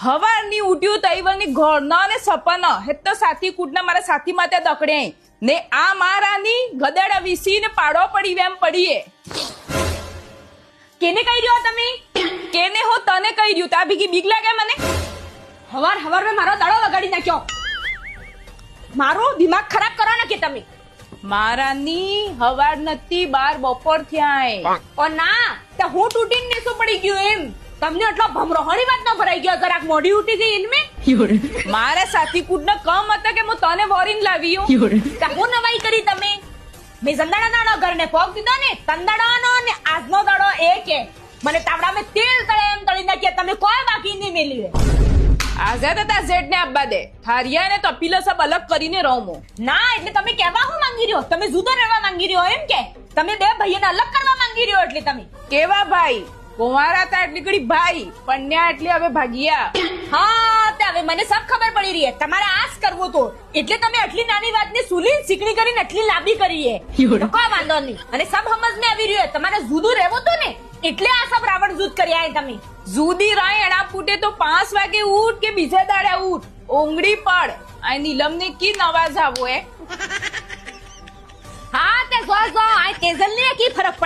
હવારની ઉઠ્યું તૈવરની ઘરના ને સપના હે તો સાથી કૂટના મારા સાથી માતે દકડે ને આ મારાની ગદડા વિસીને પાડો પડી વેમ પડીએ કેને કહી રહ્યો તમે? કેને હો તને કહી રહ્યું તા ભીગી બીક લાગે મને હવાર મેં મારો દાડો વગાડી નાખ્યો. મારો દિમાગ ખરાબ કરો ને કે તમે. મારાની હવાર નથી 12 બપોર થયા ઓ ના તે હું તૂટીને નીચું પડી ગયું એમ. તમને એટલો ભમરોહણી વાત ન ભરાઈ ગયો જરાક મોઢી ઉઠી ગઈ ઇનમે. મારા સાથી કૂટના કમ હતા કે હું તને વોરીન લાવ્યો તે હું નવાઈ કરી તમે. મેં જંદાડાના ઘરને પોગ દીધો ને તંદાડાનો ને આજનો દાડો એ કે મને તાવડામાં તેલ તળે એમ તળી નાખ્યા તમે કોઈ બાકી નહીં મેલી. આઝાદ હતા ઝેડ ને આબા દે થારિયા ને તપીલો સબ અલગ કરીને રહું ના એટલે તમે કહેવા હું માંગી રહ્યો? તમે જુદો રહેવા માંગી રહ્યો એમ કે તમે બે ભાઈઓને અલગ કરવા માંગી રહ્યો એટલે તમે કેવા ભાઈ કુંવારા તા એટલી ઘડી ભાઈ પન્યા એટલે હવે ભાગિયા. હા તે હવે મને સબ ખબર પડી રહી છે તમારે આસ કરવો તો એટલે તમે આટલી નાની વાતને સુલી ચીકણી કરીને આટલી લાંબી કરી છે. કોઈ વાંધો નહીં અને સબ સમજને આવી રહ્યો તમારે જુદું રહેવું તો ને એટલે આ સબ રાવણ જૂથ કર્યા તમે. જુદી રાય એના ફૂટે તો 5 વાગે ઉઠ કે બીજા દાડે ઉઠ ઓંગળી પડ આ નીલમ ને કી નવાજ આવો હા તે જો આ તેજલ ને કી ફરક પડે.